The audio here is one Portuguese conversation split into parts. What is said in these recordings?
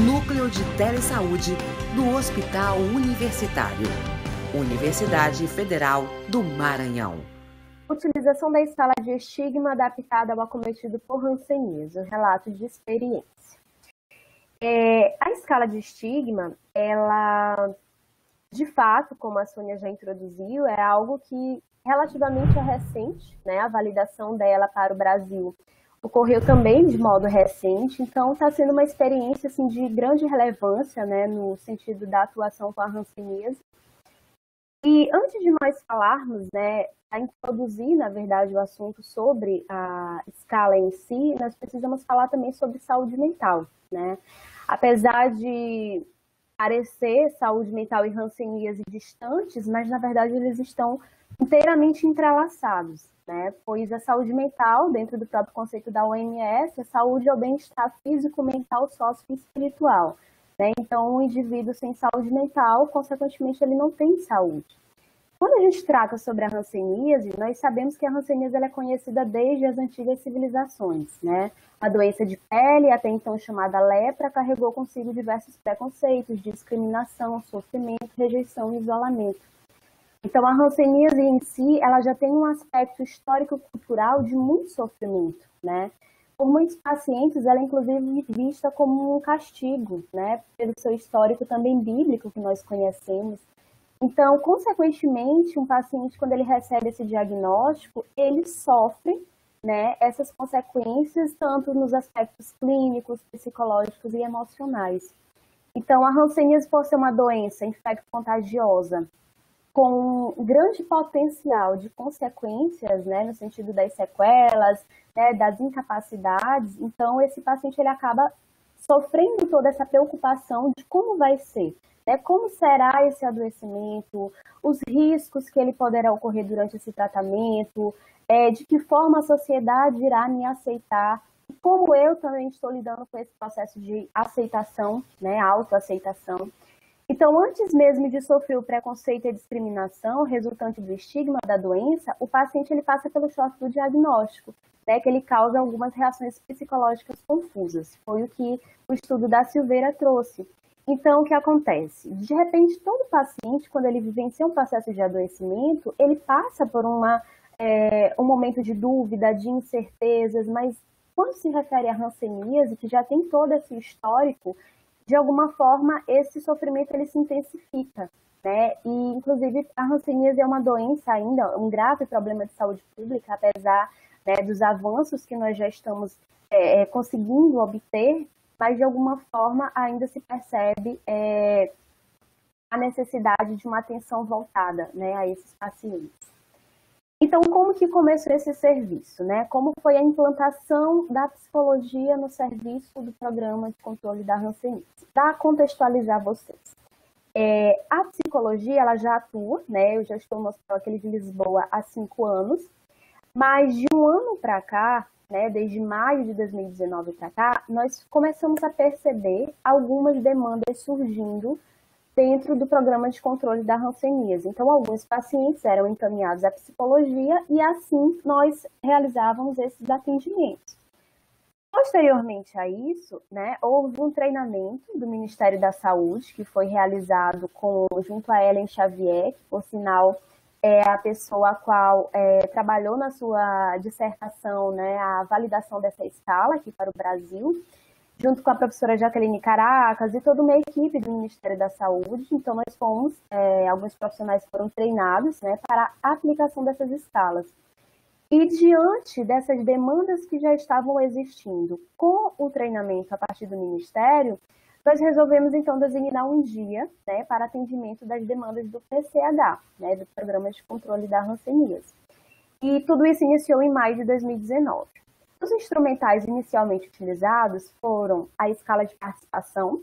Núcleo de Telesaúde do Hospital Universitário. Universidade Federal do Maranhão. Utilização da escala de estigma adaptada ao acometido por hanseníase, um relato de experiência. A escala de estigma, ela, de fato, como a Sônia já introduziu, é algo que relativamente é recente, né? A validação dela para o Brasil ocorreu também de modo recente, então está sendo uma experiência assim, de grande relevância, né, no sentido da atuação com a hanseníase. E antes de nós falarmos, né, a introduzir, na verdade, o assunto sobre a escala em si, nós precisamos falar também sobre saúde mental, né? Apesar de parecer saúde mental e hanseníase distantes, mas na verdade eles estão inteiramente entrelaçados, né? Pois a saúde mental, dentro do próprio conceito da OMS, a saúde é o bem-estar físico, mental, sócio e espiritual, né? Então, um indivíduo sem saúde mental, consequentemente, ele não tem saúde. Quando a gente trata sobre a hanseníase, nós sabemos que a hanseníase ela é conhecida desde as antigas civilizações, né? A doença de pele, até então chamada lepra, carregou consigo diversos preconceitos, discriminação, sofrimento, rejeição e isolamento. Então, a hanseníase em si, ela já tem um aspecto histórico-cultural de muito sofrimento, né? Por muitos pacientes, ela é inclusive vista como um castigo, né? Pelo seu histórico também bíblico que nós conhecemos. Então, consequentemente, um paciente, quando ele recebe esse diagnóstico, ele sofre, né, essas consequências, tanto nos aspectos clínicos, psicológicos e emocionais. Então, a hanseníase, por ser uma doença infecto-contagiosa, com um grande potencial de consequências, né, no sentido das sequelas, né, das incapacidades, então esse paciente ele acaba sofrendo toda essa preocupação de como vai ser, né, como será esse adoecimento, os riscos que ele poderá ocorrer durante esse tratamento, de que forma a sociedade irá me aceitar, e como eu também estou lidando com esse processo de aceitação, né, autoaceitação. Então, antes mesmo de sofrer o preconceito e a discriminação resultante do estigma da doença, o paciente ele passa pelo choque do diagnóstico, né, que ele causa algumas reações psicológicas confusas. Foi o que o estudo da Silveira trouxe. Então, o que acontece? De repente, todo paciente, quando ele vivencia um processo de adoecimento, ele passa por um momento de dúvida, de incertezas, mas quando se refere à hanseníase, que já tem todo esse histórico, de alguma forma, esse sofrimento ele se intensifica, né? E, inclusive, a hanseníase é uma doença ainda, um grave problema de saúde pública, apesar, né, dos avanços que nós já estamos conseguindo obter, mas, de alguma forma, ainda se percebe a necessidade de uma atenção voltada, né, a esses pacientes. Então, como que começou esse serviço, né? Como foi a implantação da psicologia no serviço do programa de controle da hanseníase? Para contextualizar vocês, a psicologia ela já atua, né? Eu já estou no Hospital aqui de Lisboa há 5 anos, mas de um ano para cá, né, desde maio de 2019 para cá, nós começamos a perceber algumas demandas surgindo dentro do programa de controle da hanseníase. Então, alguns pacientes eram encaminhados à psicologia e assim nós realizávamos esses atendimentos. Posteriormente a isso, né, houve um treinamento do Ministério da Saúde que foi realizado junto a Ellen Xavier, que, por sinal, é a pessoa a qual trabalhou na sua dissertação, né, a validação dessa escala aqui para o Brasil, junto com a professora Jaqueline Caracas e toda uma equipe do Ministério da Saúde. Então, nós fomos, alguns profissionais foram treinados, né, para a aplicação dessas escalas. E diante dessas demandas que já estavam existindo com o treinamento a partir do Ministério, nós resolvemos, então, designar um dia, né, para atendimento das demandas do PCH, né, do Programa de Controle da Hanseníase. E tudo isso iniciou em maio de 2019. Os instrumentais inicialmente utilizados foram a escala de participação,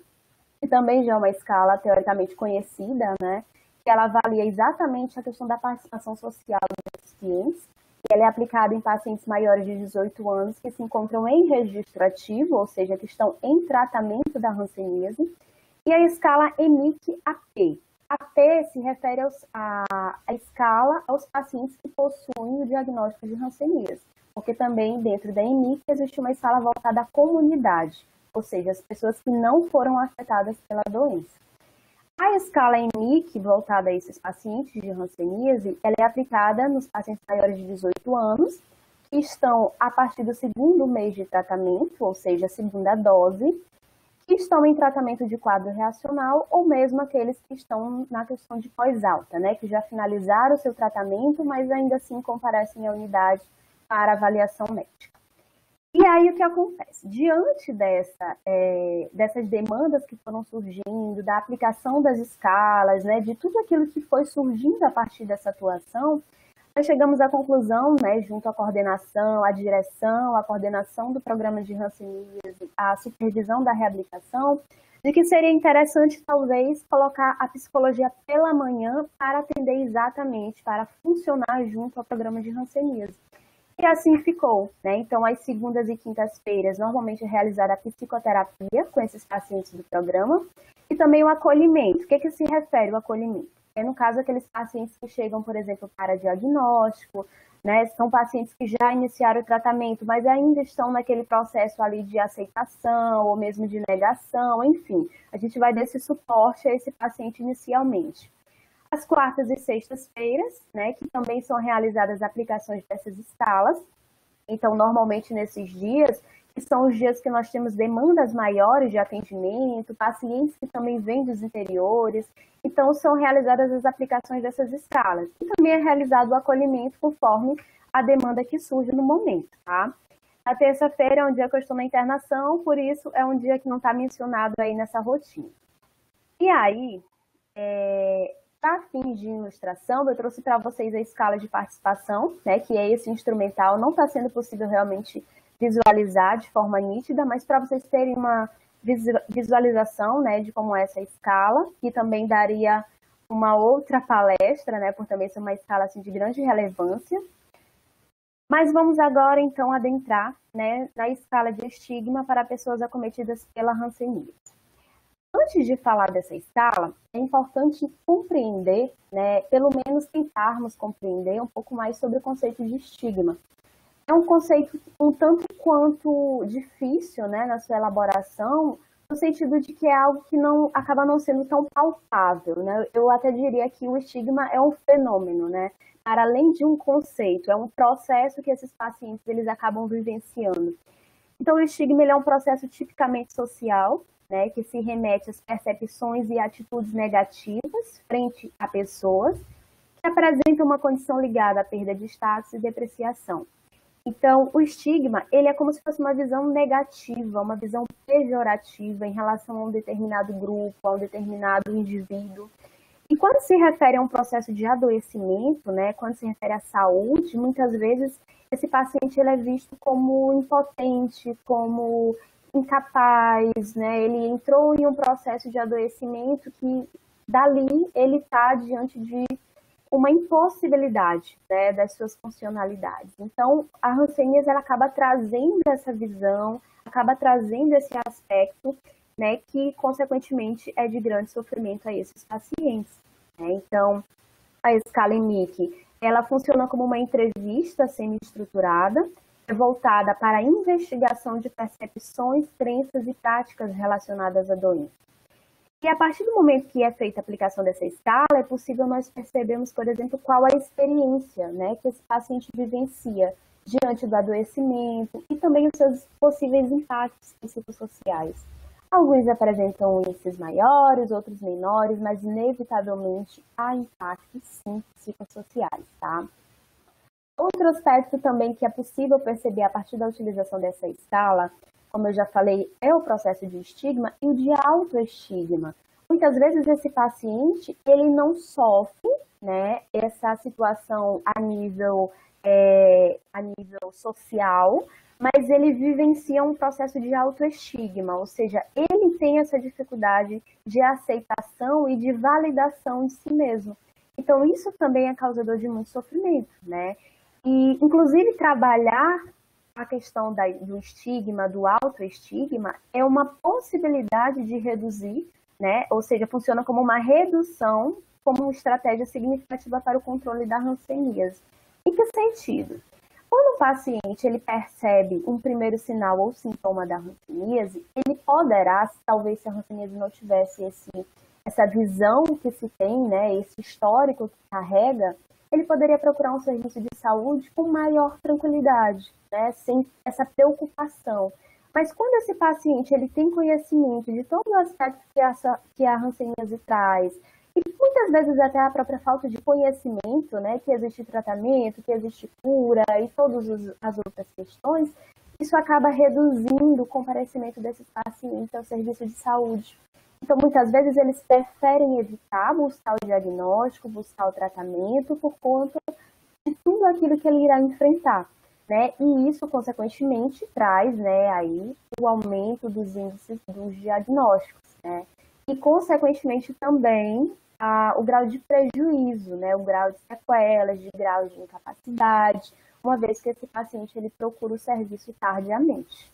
que também já é uma escala teoricamente conhecida, né, que ela avalia exatamente a questão da participação social dos pacientes. Ela é aplicada em pacientes maiores de 18 anos que se encontram em registro ativo, ou seja, que estão em tratamento da hanseníase. E a escala EMIC-AP. AP se refere à escala aos pacientes que possuem o diagnóstico de hanseníase, porque também dentro da EMIC existe uma escala voltada à comunidade, ou seja, as pessoas que não foram afetadas pela doença. A escala EMIC, voltada a esses pacientes de hanseníase, ela é aplicada nos pacientes maiores de 18 anos, que estão a partir do segundo mês de tratamento, ou seja, a segunda dose, que estão em tratamento de quadro reacional, ou mesmo aqueles que estão na questão de pós-alta, né, que já finalizaram o seu tratamento, mas ainda assim comparecem à unidade para avaliação médica. E aí o que acontece? Diante dessas demandas que foram surgindo, da aplicação das escalas, né, de tudo aquilo que foi surgindo a partir dessa atuação, nós chegamos à conclusão, né, junto à coordenação, à direção, à coordenação do programa de hanseníase, à supervisão da reabilitação, de que seria interessante, talvez, colocar a psicologia pela manhã para atender exatamente, para funcionar junto ao programa de hanseníase. E assim ficou, né? Então, às segundas e quintas-feiras, normalmente é realizada a psicoterapia com esses pacientes do programa e também o acolhimento. O que se refere ao acolhimento? É, no caso, aqueles pacientes que chegam, por exemplo, para diagnóstico, né? São pacientes que já iniciaram o tratamento, mas ainda estão naquele processo ali de aceitação ou mesmo de negação, enfim. A gente vai dar esse suporte a esse paciente inicialmente. Às quartas e sextas-feiras, né, que também são realizadas aplicações dessas escalas. Então, normalmente nesses dias, que são os dias que nós temos demandas maiores de atendimento, pacientes que também vêm dos interiores, então são realizadas as aplicações dessas escalas. E também é realizado o acolhimento conforme a demanda que surge no momento, tá? A terça-feira é um dia que eu estou na internação, por isso é um dia que não está mencionado aí nessa rotina. E aí, para fins de ilustração, eu trouxe para vocês a escala de participação, né, que é esse instrumental. Não está sendo possível realmente visualizar de forma nítida, mas para vocês terem uma visualização, né, de como é essa escala, que também daria uma outra palestra, né, por também ser uma escala assim, de grande relevância. Mas vamos agora, então, adentrar, né, na escala de estigma para pessoas acometidas pela hanseníase. Antes de falar dessa escala, é importante compreender, né, pelo menos tentarmos compreender um pouco mais sobre o conceito de estigma. É um conceito um tanto quanto difícil, né, na sua elaboração, no sentido de que é algo que acaba não sendo tão palpável, né? Eu até diria que o estigma é um fenômeno, né? Para além de um conceito, é um processo que esses pacientes eles acabam vivenciando. Então, o estigma ele é um processo tipicamente social, né, que se remete às percepções e atitudes negativas frente a pessoas que apresentam uma condição ligada à perda de status e depreciação. Então, o estigma, ele é como se fosse uma visão negativa, uma visão pejorativa em relação a um determinado grupo, a um determinado indivíduo. E quando se refere a um processo de adoecimento, né, quando se refere à saúde, muitas vezes esse paciente ele é visto como impotente, como incapaz, né? Ele entrou em um processo de adoecimento que, dali, ele está diante de uma impossibilidade, né, das suas funcionalidades. Então, a hanseníase ela acaba trazendo essa visão, acaba trazendo esse aspecto, né, que, consequentemente, é de grande sofrimento a esses pacientes, né? Então, a escala EMIC, ela funciona como uma entrevista semi-estruturada, voltada para a investigação de percepções, crenças e práticas relacionadas à doença. E a partir do momento que é feita a aplicação dessa escala, é possível nós percebermos, por exemplo, qual a experiência, né, que esse paciente vivencia diante do adoecimento e também os seus possíveis impactos psicossociais. Alguns apresentam índices maiores, outros menores, mas inevitavelmente há impactos, sim, psicossociais, tá? Outro aspecto também que é possível perceber a partir da utilização dessa escala, como eu já falei, é o processo de estigma e o de autoestigma. Muitas vezes esse paciente, ele não sofre, né, essa situação a nível social, mas ele vivencia um processo de autoestigma, ou seja, ele tem essa dificuldade de aceitação e de validação de si mesmo. Então, isso também é causador de muito sofrimento, né? E, inclusive, trabalhar a questão do estigma, do autoestigma, é uma possibilidade de reduzir, né? Ou seja, funciona como uma redução, como uma estratégia significativa para o controle da hanseníase. Em que sentido? Quando o paciente ele percebe um primeiro sinal ou sintoma da hanseníase, ele poderá, talvez se a hanseníase não tivesse essa visão que se tem, né, esse histórico que carrega, ele poderia procurar um serviço de saúde com maior tranquilidade, né, sem essa preocupação. Mas quando esse paciente ele tem conhecimento de todo o aspecto que a hanseníase traz, e muitas vezes até a própria falta de conhecimento, né, que existe tratamento, que existe cura e todas as outras questões, isso acaba reduzindo o comparecimento desses pacientes ao serviço de saúde. Então, muitas vezes, eles preferem evitar buscar o diagnóstico, buscar o tratamento, por conta de tudo aquilo que ele irá enfrentar, né? E isso, consequentemente, traz, né, aí o aumento dos índices dos diagnósticos, né? E, consequentemente, também o grau de prejuízo, né? O grau de sequelas, de grau de incapacidade, uma vez que esse paciente ele procura o serviço tardiamente.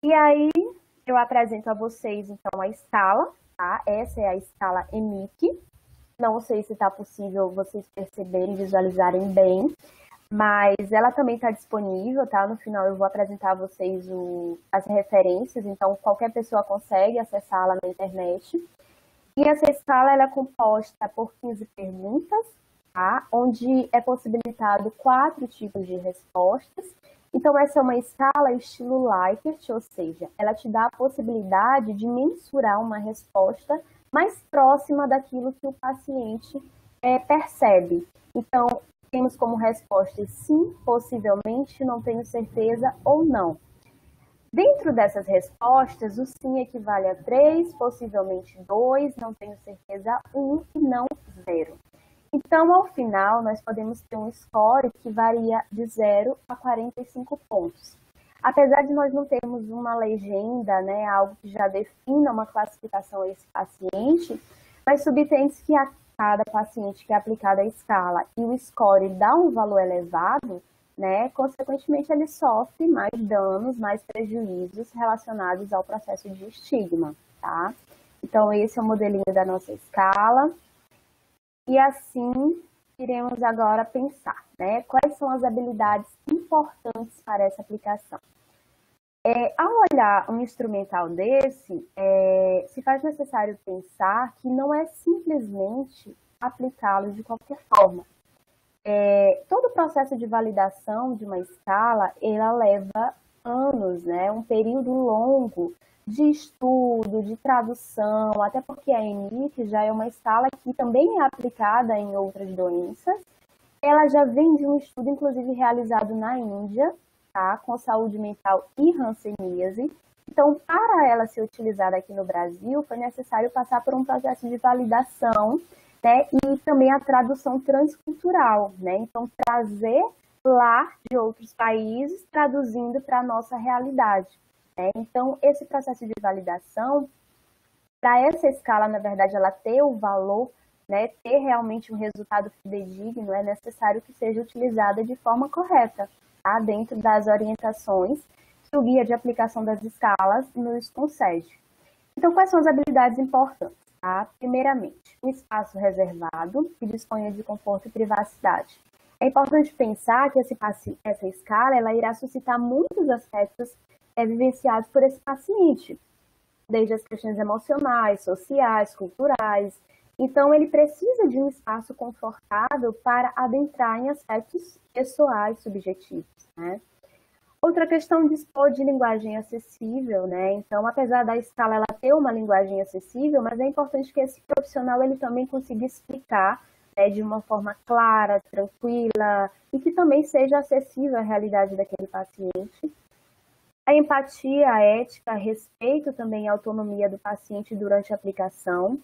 E aí, eu apresento a vocês, então, a escala, tá? Essa é a escala EMIC. Não sei se está possível vocês perceberem, visualizarem bem, mas ela também está disponível, tá? No final eu vou apresentar a vocês as referências, então qualquer pessoa consegue acessá-la na internet. E essa escala ela é composta por 15 perguntas, tá? Onde é possibilitado 4 tipos de respostas. Então, essa é uma escala estilo Likert, ou seja, ela te dá a possibilidade de mensurar uma resposta mais próxima daquilo que o paciente percebe. Então, temos como resposta sim, possivelmente, não tenho certeza ou não. Dentro dessas respostas, o sim equivale a 3, possivelmente 2, não tenho certeza 1 e não 0. Então, ao final, nós podemos ter um score que varia de 0 a 45 pontos. Apesar de nós não termos uma legenda, né, algo que já defina uma classificação a esse paciente, mas subtende que a cada paciente que é aplicada a escala e o score dá um valor elevado, né, consequentemente ele sofre mais danos, mais prejuízos relacionados ao processo de estigma, tá? Então, esse é o modelinho da nossa escala. E assim, iremos agora pensar, né? Quais são as habilidades importantes para essa aplicação? Ao olhar um instrumental desse, se faz necessário pensar que não é simplesmente aplicá-lo de qualquer forma. Todo o processo de validação de uma escala, ela leva anos, né? Um período longo de estudo, de tradução, até porque a EMIC já é uma escala que também é aplicada em outras doenças. Ela já vem de um estudo, inclusive, realizado na Índia, tá? Com saúde mental e hanseníase. Então, para ela ser utilizada aqui no Brasil, foi necessário passar por um processo de validação, né? E também a tradução transcultural, né? Então, trazer lá de outros países, traduzindo para a nossa realidade. Então, esse processo de validação, para essa escala, na verdade, ela ter o valor, né, ter realmente um resultado fidedigno, é necessário que seja utilizada de forma correta, tá? Dentro das orientações que o guia de aplicação das escalas nos concede. Então, quais são as habilidades importantes? Tá? Primeiramente, um espaço reservado que disponha de conforto e privacidade. É importante pensar que essa escala ela irá suscitar muitos aspectos vivenciados por esse paciente, desde as questões emocionais, sociais, culturais. Então, ele precisa de um espaço confortável para adentrar em aspectos pessoais, subjetivos, né? Outra questão, dispor de linguagem acessível, né? Então, apesar da escala ela ter uma linguagem acessível, mas é importante que esse profissional ele também consiga explicar, né, de uma forma clara, tranquila, e que também seja acessível à realidade daquele paciente. A empatia, a ética, respeito também à autonomia do paciente durante a aplicação.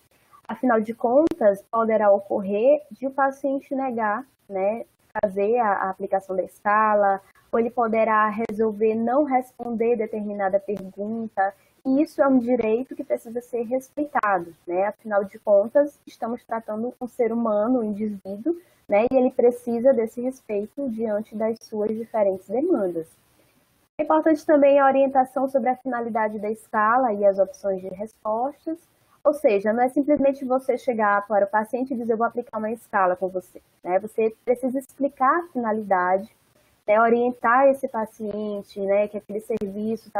Afinal de contas, poderá ocorrer de o paciente negar, né, fazer a aplicação da escala, ou ele poderá resolver não responder determinada pergunta, e isso é um direito que precisa ser respeitado, né? Afinal de contas, estamos tratando um ser humano, um indivíduo, né, e ele precisa desse respeito diante das suas diferentes demandas. É importante também a orientação sobre a finalidade da escala e as opções de respostas, Ou seja, não é simplesmente você chegar para o paciente e dizer, eu vou aplicar uma escala com você, né? Você precisa explicar a finalidade, né? Orientar esse paciente, né? Que aquele serviço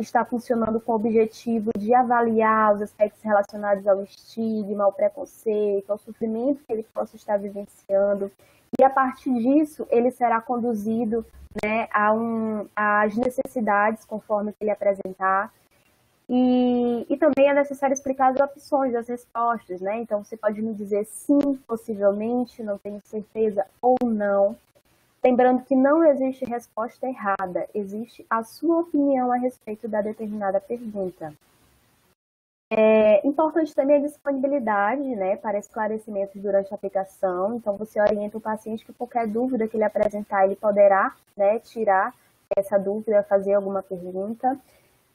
está funcionando com o objetivo de avaliar os aspectos relacionados ao estigma, ao preconceito, ao sofrimento que ele possa estar vivenciando. E a partir disso, ele será conduzido, né, às necessidades conforme ele apresentar. E também é necessário explicar as opções, as respostas, né? Então, você pode me dizer sim, possivelmente, não tenho certeza, ou não. Lembrando que não existe resposta errada, existe a sua opinião a respeito da determinada pergunta. É importante também a disponibilidade, né, para esclarecimentos durante a aplicação. Então, você orienta o paciente que qualquer dúvida que ele apresentar, ele poderá, né, tirar essa dúvida, fazer alguma pergunta.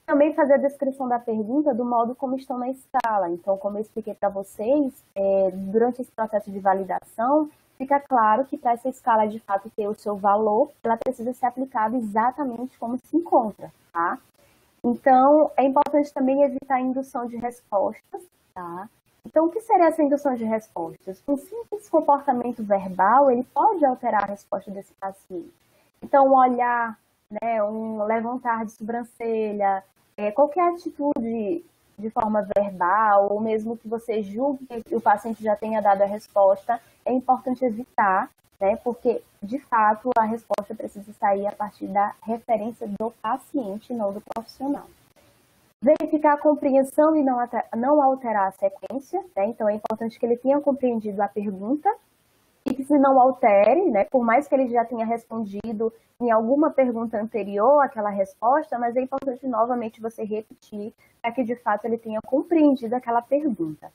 Também fazer a descrição da pergunta do modo como estão na escala. Então, como eu expliquei para vocês, durante esse processo de validação, fica claro que para essa escala de fato ter o seu valor, ela precisa ser aplicada exatamente como se encontra, tá? Então, é importante também evitar a indução de respostas, tá? Então, o que seria essa indução de respostas? Um simples comportamento verbal, ele pode alterar a resposta desse paciente. Então, um olhar, né, um levantar de sobrancelha, qualquer atitude de forma verbal, ou mesmo que você julgue que o paciente já tenha dado a resposta, é importante evitar, né, porque, de fato, a resposta precisa sair a partir da referência do paciente, não do profissional. Verificar a compreensão e não alterar a sequência, né? Então, é importante que ele tenha compreendido a pergunta e que se não altere, né? Por mais que ele já tenha respondido em alguma pergunta anterior àquela resposta, mas é importante novamente você repetir para que, de fato, ele tenha compreendido aquela pergunta.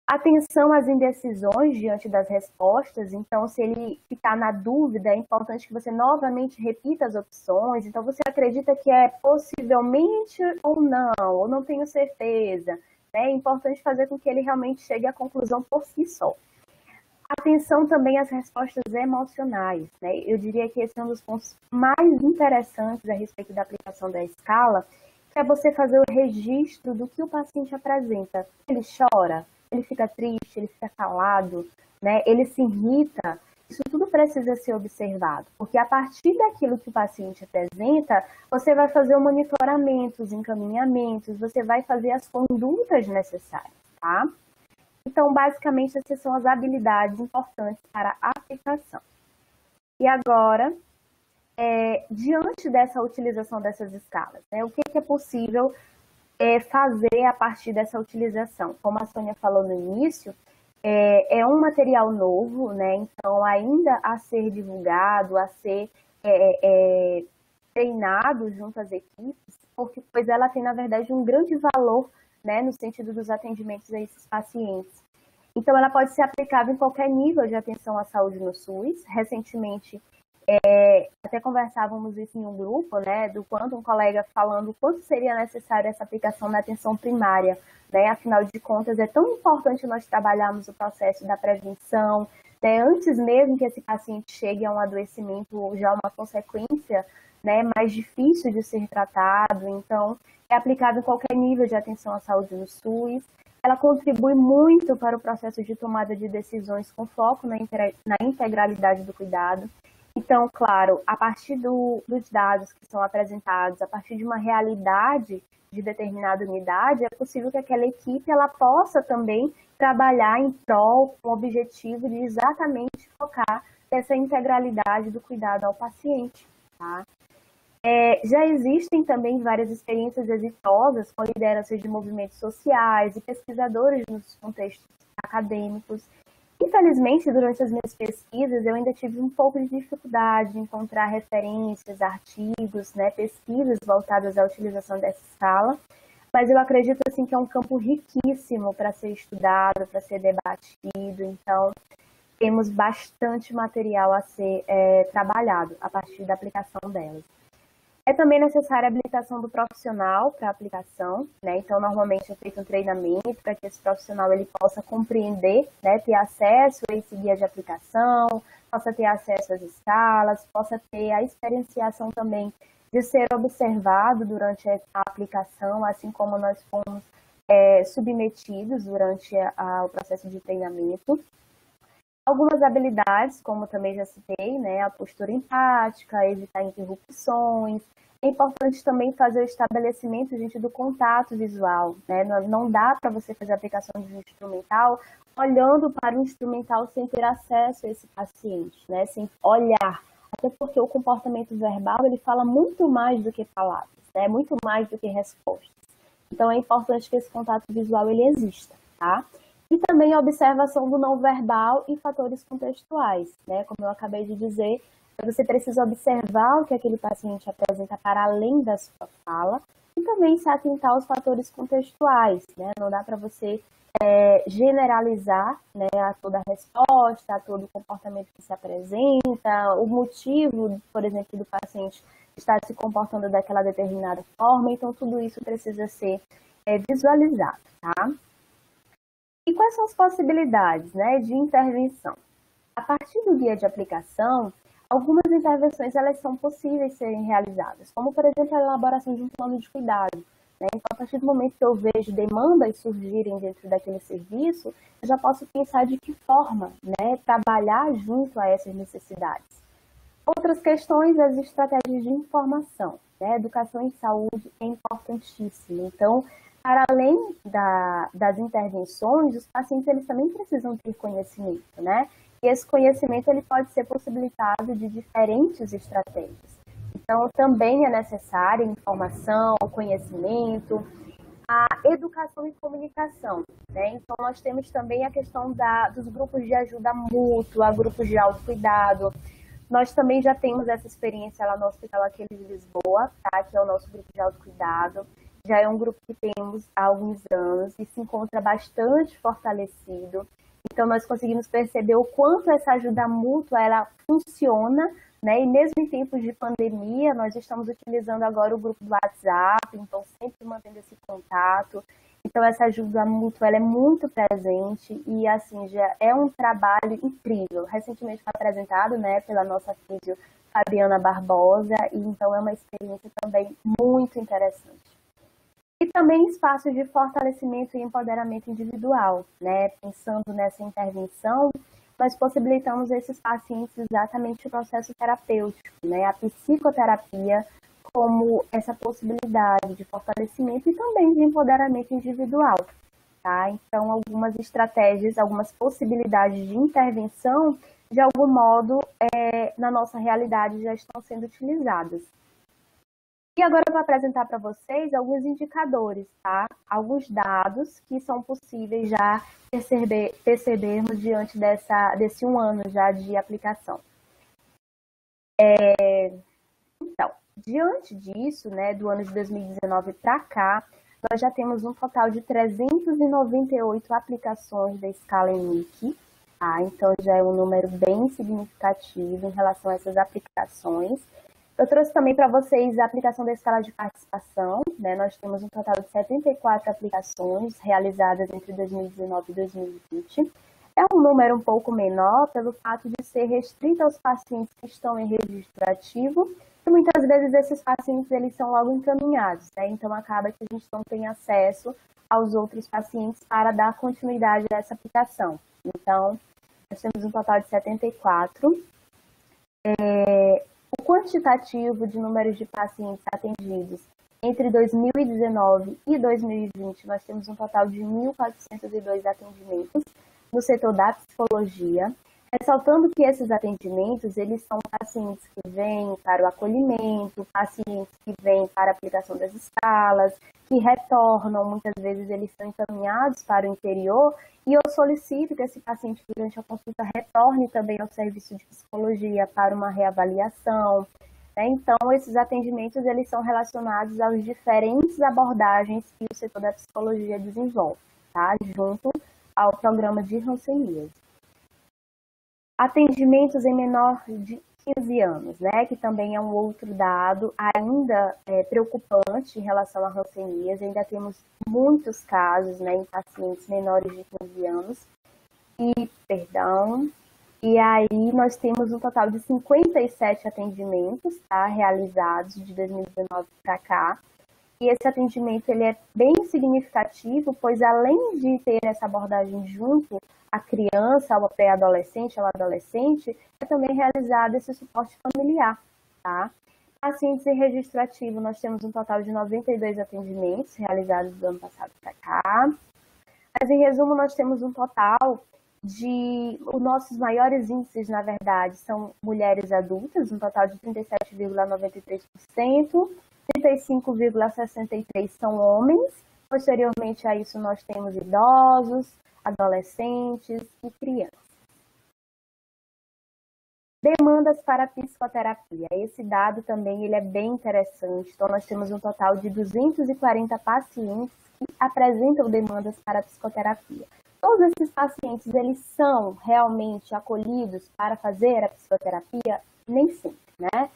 Atenção às indecisões diante das respostas, então se ele ficar na dúvida, é importante que você novamente repita as opções, então você acredita que é possivelmente ou não tenho certeza, né? É importante fazer com que ele realmente chegue à conclusão por si só. Atenção também às respostas emocionais, né? Eu diria que esse é um dos pontos mais interessantes a respeito da aplicação da escala, que é você fazer o registro do que o paciente apresenta. Ele chora? Ele fica triste, ele fica calado, né? Ele se irrita. Isso tudo precisa ser observado, porque a partir daquilo que o paciente apresenta, você vai fazer o monitoramento, os encaminhamentos, você vai fazer as condutas necessárias, tá? Então, basicamente, essas são as habilidades importantes para a aplicação. E agora, diante dessa utilização dessas escalas, né? O que é possível fazer a partir dessa utilização? Como a Sônia falou no início, é um material novo, né? Então ainda a ser divulgado, a ser treinado junto às equipes, pois ela tem, na verdade, um grande valor, né, no sentido dos atendimentos a esses pacientes. Então ela pode ser aplicável em qualquer nível de atenção à saúde no SUS. Recentemente, até conversávamos isso em um grupo, né, do quanto um colega falando o quanto seria necessário essa aplicação na atenção primária, né, afinal de contas é tão importante nós trabalharmos o processo da prevenção, né, antes mesmo que esse paciente chegue a um adoecimento ou já uma consequência, né, mais difícil de ser tratado. Então é aplicável em qualquer nível de atenção à saúde no SUS. Ela contribui muito para o processo de tomada de decisões com foco na integralidade do cuidado. Então, claro, a partir dos dados que são apresentados, a partir de uma realidade de determinada unidade, é possível que aquela equipe ela possa também trabalhar em prol, com o objetivo de exatamente focar nessa integralidade do cuidado ao paciente, tá? Já existem também várias experiências exitosas com lideranças de movimentos sociais e pesquisadores nos contextos acadêmicos. Infelizmente, durante as minhas pesquisas, eu ainda tive um pouco de dificuldade de encontrar referências, artigos, né, pesquisas voltadas à utilização dessa escala, mas eu acredito assim, que é um campo riquíssimo para ser estudado, para ser debatido, então temos bastante material a ser trabalhado a partir da aplicação delas. É também necessária a habilitação do profissional para a aplicação, né? Então, normalmente é feito um treinamento para que esse profissional ele possa compreender, né? Ter acesso a esse guia de aplicação, possa ter acesso às escalas, possa ter a experienciação também de ser observado durante a aplicação, assim como nós fomos submetidos durante o processo de treinamento. Algumas habilidades, como também já citei, né, a postura empática, evitar interrupções. É importante também fazer o estabelecimento, gente, do contato visual, né? Não dá para você fazer a aplicação de um instrumental olhando para o instrumental sem ter acesso a esse paciente, né? Sem olhar. Até porque o comportamento verbal, ele fala muito mais do que palavras, né? Muito mais do que respostas. Então, é importante que esse contato visual, ele exista, tá? E também a observação do não verbal e fatores contextuais, né? Como eu acabei de dizer, você precisa observar o que aquele paciente apresenta para além da sua fala e também se atentar aos fatores contextuais, né? Não dá para você generalizar, né, a toda a resposta, a todo o comportamento que se apresenta, o motivo, por exemplo, do paciente estar se comportando daquela determinada forma. Então, tudo isso precisa ser visualizado, tá? E quais são as possibilidades, né, de intervenção? A partir do guia de aplicação, algumas intervenções elas são possíveis de serem realizadas, como, por exemplo, a elaboração de um plano de cuidado. Né? Então, a partir do momento que eu vejo demandas surgirem dentro daquele serviço, eu já posso pensar de que forma, né, trabalhar junto a essas necessidades. Outras questões, as estratégias de informação. Né? Educação em saúde é importantíssima. Então, para além das intervenções, os pacientes eles também precisam ter conhecimento, né? E esse conhecimento ele pode ser possibilitado de diferentes estratégias. Então, também é necessária informação, conhecimento, a educação e comunicação, né? Então, nós temos também a questão dos grupos de ajuda mútua, grupos de autocuidado. Nós também já temos essa experiência lá no Hospital Aqueles de Lisboa, tá? Que é o nosso grupo de autocuidado. Já é um grupo que temos há alguns anos e se encontra bastante fortalecido. Então, nós conseguimos perceber o quanto essa ajuda mútua ela funciona, né? E mesmo em tempos de pandemia, nós estamos utilizando agora o grupo do WhatsApp, então sempre mantendo esse contato. Então, essa ajuda mútua ela é muito presente e, assim, já é um trabalho incrível. Recentemente foi apresentado, né, pela nossa físio Fabiana Barbosa, e então é uma experiência também muito interessante. E também espaços de fortalecimento e empoderamento individual, né? Pensando nessa intervenção, nós possibilitamos esses pacientes exatamente o processo terapêutico, né? A psicoterapia como essa possibilidade de fortalecimento e também de empoderamento individual, tá? Então, algumas estratégias, algumas possibilidades de intervenção, de algum modo, na nossa realidade já estão sendo utilizadas. E agora eu vou apresentar para vocês alguns indicadores, tá? Alguns dados que são possíveis já percebermos diante desse um ano já de aplicação. Então, diante disso, né, do ano de 2019 para cá, nós já temos um total de 398 aplicações da escala ENIC, tá? Então já é um número bem significativo em relação a essas aplicações. Eu trouxe também para vocês a aplicação da escala de participação, né? Nós temos um total de 74 aplicações realizadas entre 2019 e 2020. É um número um pouco menor pelo fato de ser restrito aos pacientes que estão em registro ativo, e muitas vezes esses pacientes eles são logo encaminhados, né? Então acaba que a gente não tem acesso aos outros pacientes para dar continuidade a essa aplicação. Então, nós temos um total de 74. O quantitativo de números de pacientes atendidos entre 2019 e 2020, nós temos um total de 1.402 atendimentos no setor da psicologia, ressaltando que esses atendimentos, eles são pacientes que vêm para o acolhimento, pacientes que vêm para a aplicação das escalas, que retornam, muitas vezes eles são encaminhados para o interior, e eu solicito que esse paciente, durante a consulta, retorne também ao serviço de psicologia para uma reavaliação, né? Então, esses atendimentos, eles são relacionados às diferentes abordagens que o setor da psicologia desenvolve, tá? Junto ao programa de Hanseníase. Atendimentos em menor de 15 anos, né, que também é um outro dado ainda preocupante em relação à hanseníase. Ainda temos muitos casos, né, em pacientes menores de 15 anos. E aí nós temos um total de 57 atendimentos, tá, realizados de 2019 para cá. E esse atendimento ele é bem significativo, pois além de ter essa abordagem junto à criança, ao pré-adolescente, ao adolescente, é também realizado esse suporte familiar, tá? Pacientes em registro ativo, nós temos um total de 92 atendimentos realizados do ano passado para cá. Mas, em resumo, nós temos um total de... Os nossos maiores índices, na verdade, são mulheres adultas, um total de 37,93%, 35,63% são homens. Posteriormente a isso, nós temos idosos, adolescentes e crianças. Demandas para psicoterapia. Esse dado também ele é bem interessante. Então, nós temos um total de 240 pacientes que apresentam demandas para psicoterapia. Todos esses pacientes, eles são realmente acolhidos para fazer a psicoterapia? Nem sempre, né?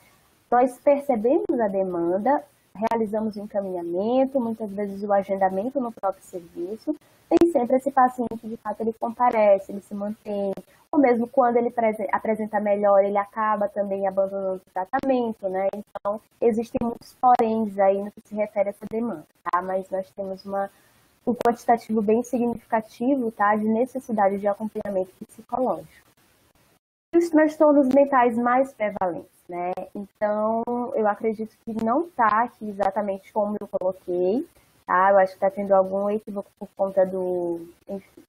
Nós percebemos a demanda, realizamos o encaminhamento, muitas vezes o agendamento no próprio serviço. Nem sempre esse paciente, de fato, ele comparece, ele se mantém, ou mesmo quando ele apresenta melhor, ele acaba também abandonando o tratamento, né? Então, existem muitos poréns aí no que se refere a essa demanda, tá? Mas nós temos um quantitativo bem significativo, tá? De necessidade de acompanhamento psicológico. Os transtornos mentais mais prevalentes, né? Então, eu acredito que não está aqui exatamente como eu coloquei, tá? Eu acho que está tendo algum equívoco por conta do... Enfim.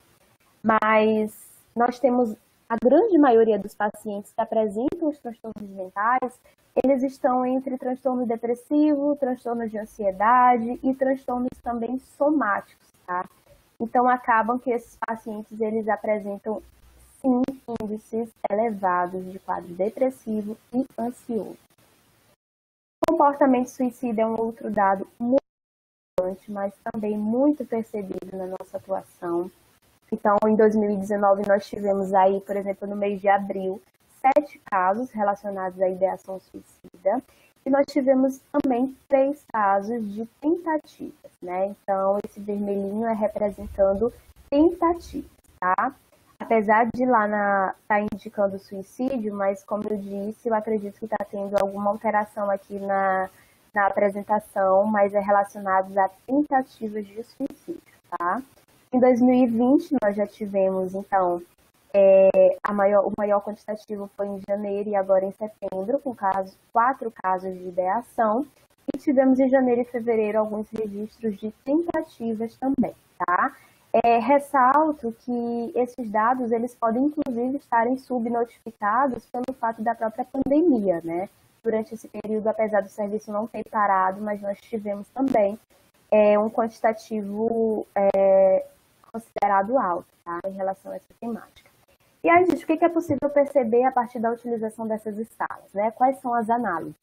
Mas nós temos a grande maioria dos pacientes que apresentam os transtornos mentais, eles estão entre transtorno depressivo, transtorno de ansiedade e transtornos também somáticos, tá? Então, acabam que esses pacientes, eles apresentam, sim, índices elevados de quadro depressivo e ansioso. O comportamento suicida é um outro dado muito importante, mas também muito percebido na nossa atuação. Então, em 2019, nós tivemos aí, por exemplo, no mês de abril, 7 casos relacionados à ideação suicida. E nós tivemos também 3 casos de tentativas, né? Então, esse vermelhinho é representando tentativas, tá? Apesar de lá tá indicando suicídio, mas como eu disse, eu acredito que está tendo alguma alteração aqui na apresentação, mas é relacionado a tentativas de suicídio, tá? Em 2020, nós já tivemos, então, o maior quantitativo foi em janeiro e agora em setembro, com 4 casos de ideação. E tivemos em janeiro e fevereiro alguns registros de tentativas também, tá? Ressalto que esses dados, eles podem, inclusive, estarem subnotificados pelo fato da própria pandemia, né? Durante esse período, apesar do serviço não ter parado, mas nós tivemos também um quantitativo considerado alto, tá, em relação a essa temática. E aí, gente, o que é possível perceber a partir da utilização dessas escalas, né? Quais são as análises?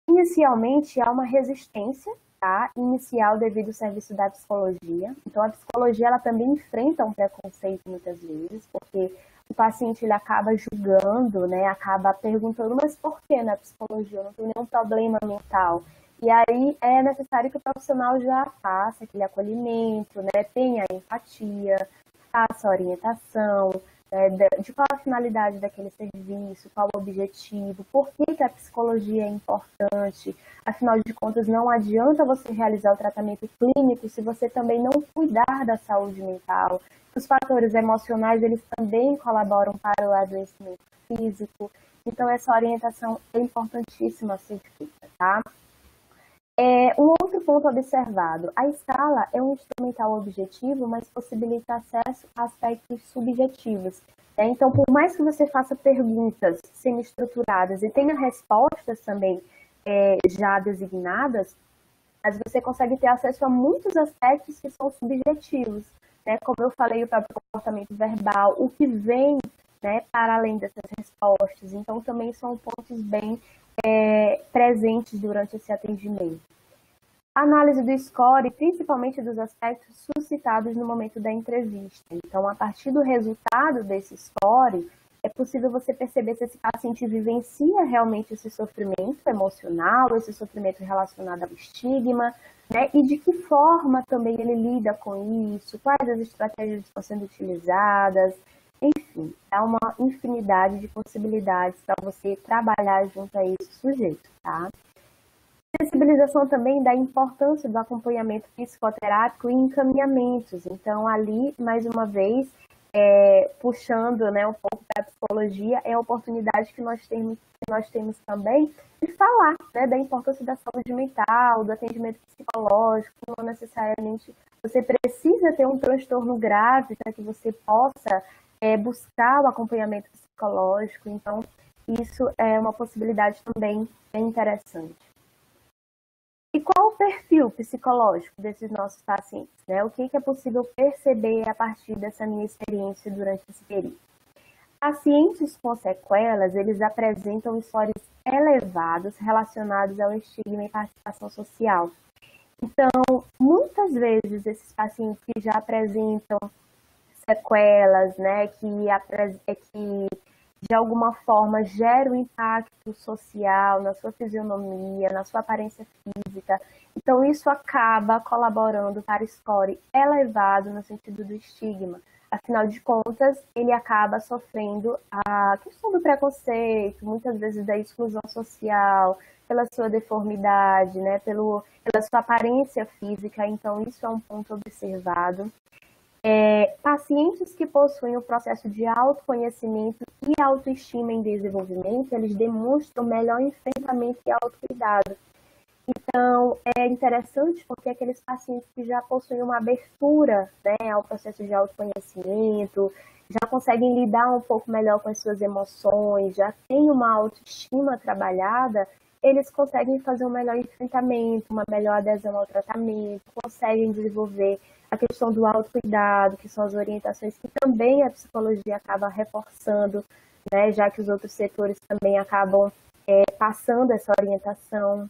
Inicialmente, há uma resistência, tá, inicial devido ao serviço da psicologia. Então, a psicologia, ela também enfrenta um preconceito muitas vezes, porque o paciente, ele acaba julgando, né, acaba perguntando, mas por que na psicologia? Eu não tenho nenhum problema mental. E aí é necessário que o profissional já faça aquele acolhimento, né, tenha empatia, faça a orientação, né, de qual a finalidade daquele serviço, qual o objetivo, por que a psicologia é importante. Afinal de contas, não adianta você realizar o tratamento clínico se você também não cuidar da saúde mental. Os fatores emocionais, eles também colaboram para o adoecimento físico. Então, essa orientação é importantíssima a ser feita, tá? Um outro ponto observado, a escala é um instrumental objetivo, mas possibilita acesso a aspectos subjetivos. Né? Então, por mais que você faça perguntas semi-estruturadas e tenha respostas também já designadas, mas você consegue ter acesso a muitos aspectos que são subjetivos. Né? Como eu falei, o próprio comportamento verbal, o que vem, né, para além dessas respostas. Então, também são pontos bem presentes durante esse atendimento. Análise do score, principalmente dos aspectos suscitados no momento da entrevista. Então, a partir do resultado desse score, é possível você perceber se esse paciente vivencia realmente esse sofrimento emocional, esse sofrimento relacionado ao estigma, né? E de que forma também ele lida com isso, quais as estratégias estão sendo utilizadas. Enfim, há uma infinidade de possibilidades para você trabalhar junto a esse sujeito, tá? Sensibilização também da importância do acompanhamento psicoterápico e encaminhamentos. Então, ali, mais uma vez, puxando, né, um pouco para a psicologia, é a oportunidade que nós temos também de falar, né, da importância da saúde mental, do atendimento psicológico. Não necessariamente você precisa ter um transtorno grave para que você possa buscar o acompanhamento psicológico. Então, isso é uma possibilidade também bem interessante. E qual o perfil psicológico desses nossos pacientes, né? O que é possível perceber a partir dessa minha experiência durante esse período? Pacientes com sequelas, eles apresentam histórias elevados relacionados ao estigma e participação social. Então, muitas vezes, esses pacientes que já apresentam sequelas, né, que de alguma forma gera um impacto social na sua fisionomia, na sua aparência física. Então, isso acaba colaborando para score elevado no sentido do estigma. Afinal de contas, ele acaba sofrendo a questão do preconceito, muitas vezes da exclusão social, pela sua deformidade, né, pela sua aparência física. Então, isso é um ponto observado. Pacientes que possuem o processo de autoconhecimento e autoestima em desenvolvimento, eles demonstram melhor enfrentamento e autocuidado. Então, é interessante porque aqueles pacientes que já possuem uma abertura, né, ao processo de autoconhecimento, já conseguem lidar um pouco melhor com as suas emoções, já têm uma autoestima trabalhada, eles conseguem fazer um melhor enfrentamento, uma melhor adesão ao tratamento, conseguem desenvolver a questão do autocuidado, que são as orientações que também a psicologia acaba reforçando, né, já que os outros setores também acabam passando essa orientação.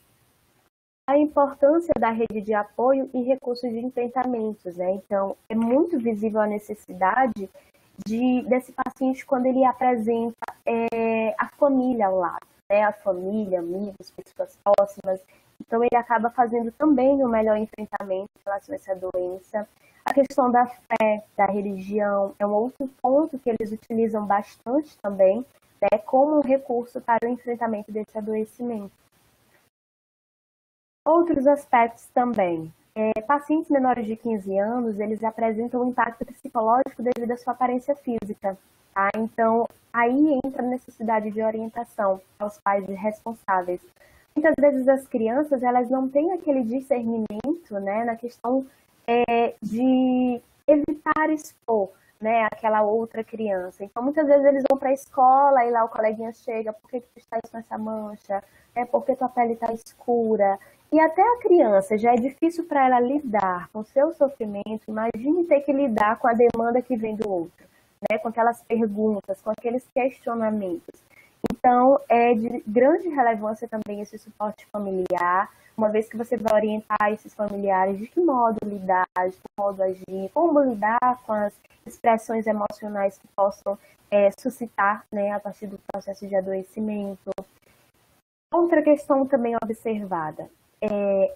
A importância da rede de apoio e recursos de enfrentamentos, né? Então, é muito visível a necessidade desse paciente quando ele apresenta a família ao lado, né? A família, amigos, pessoas próximas. Então, ele acaba fazendo também um melhor enfrentamento em relação a essa doença. A questão da fé, da religião, é um outro ponto que eles utilizam bastante também, né, como um recurso para o enfrentamento desse adoecimento. Outros aspectos também. Pacientes menores de 15 anos, eles apresentam um impacto psicológico devido à sua aparência física. Tá? Então, aí entra a necessidade de orientação aos pais responsáveis. Muitas vezes as crianças, elas não têm aquele discernimento, né, na questão de evitar expor, né, aquela outra criança. Então, muitas vezes eles vão para a escola e lá o coleguinha chega, por que tu estás com essa mancha? Por que tua pele está escura? E até a criança, já é difícil para ela lidar com o seu sofrimento, imagine ter que lidar com a demanda que vem do outro, né, com aquelas perguntas, com aqueles questionamentos. Então, é de grande relevância também esse suporte familiar, uma vez que você vai orientar esses familiares de que modo lidar, de que modo agir, como lidar com as expressões emocionais que possam suscitar, né, a partir do processo de adoecimento. Outra questão também observada,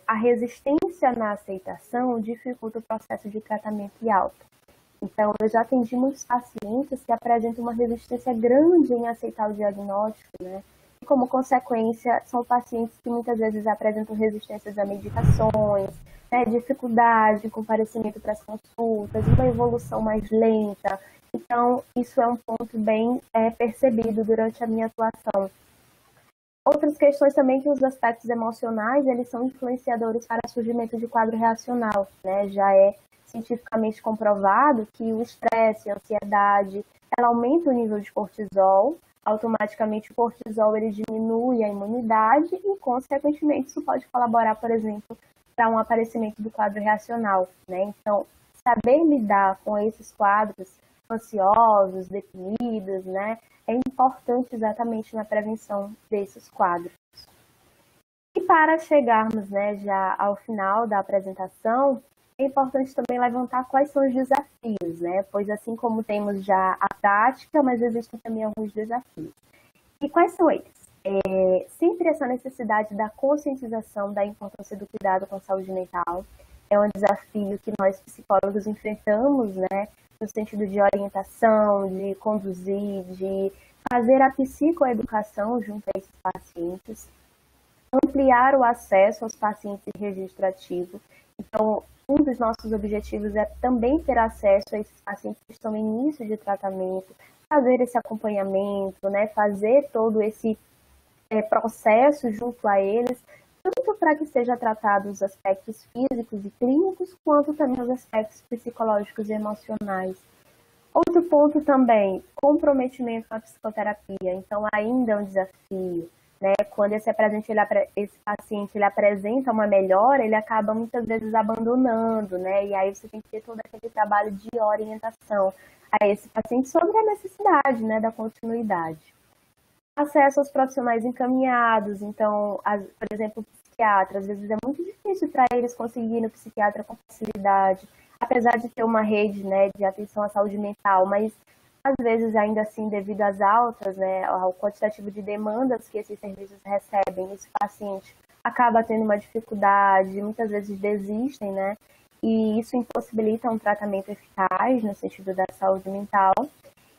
a resistência na aceitação dificulta o processo de tratamento e alta. Então, eu já atendi muitos pacientes que apresentam uma resistência grande em aceitar o diagnóstico, né? E, como consequência, são pacientes que muitas vezes apresentam resistências a medicações, né? Dificuldade de comparecimento para as consultas, uma evolução mais lenta. Então, isso é um ponto bem percebido durante a minha atuação. Outras questões também que os aspectos emocionais, eles são influenciadores para o surgimento de quadro reacional, né? Já é cientificamente comprovado que o estresse, a ansiedade, ela aumenta o nível de cortisol, automaticamente o cortisol ele diminui a imunidade e, consequentemente, isso pode colaborar, por exemplo, para um aparecimento do quadro reacional, né? Então, saber lidar com esses quadros ansiosos, deprimidos, né, é importante exatamente na prevenção desses quadros. E para chegarmos, né, já ao final da apresentação, é importante também levantar quais são os desafios, né? Pois assim como temos já a prática, mas existem também alguns desafios. E quais são eles? Sempre essa necessidade da conscientização da importância do cuidado com a saúde mental. É um desafio que nós psicólogos enfrentamos, né? No sentido de orientação, de conduzir, de fazer a psicoeducação junto a esses pacientes. ampliar o acesso aos pacientes em registro ativo. Então, um dos nossos objetivos é também ter acesso a esses pacientes que estão em início de tratamento, fazer esse acompanhamento, né, fazer todo esse processo junto a eles, tanto para que seja tratado os aspectos físicos e clínicos, quanto também os aspectos psicológicos e emocionais. Outro ponto também, comprometimento com a psicoterapia. Então, ainda é um desafio, né? Quando esse paciente ele apresenta uma melhora, ele acaba muitas vezes abandonando, né? E aí você tem que ter todo aquele trabalho de orientação a esse paciente sobre a necessidade, né, da continuidade. Acesso aos profissionais encaminhados, então, por exemplo, o psiquiatra, às vezes é muito difícil para eles conseguirem o psiquiatra com facilidade, apesar de ter uma rede, né, de atenção à saúde mental, mas às vezes ainda assim, devido às altas, né, ao quantitativo de demandas que esses serviços recebem, esse paciente acaba tendo uma dificuldade, muitas vezes desistem, né, e isso impossibilita um tratamento eficaz no sentido da saúde mental.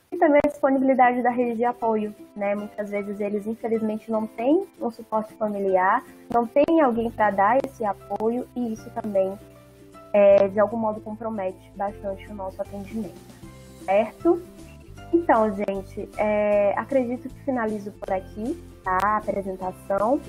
E também a disponibilidade da rede de apoio, né? Muitas vezes eles, infelizmente, não têm um suporte familiar, não tem alguém para dar esse apoio e isso também, de algum modo, compromete bastante o nosso atendimento, certo? Então, gente, acredito que finalizo por aqui, tá? A apresentação.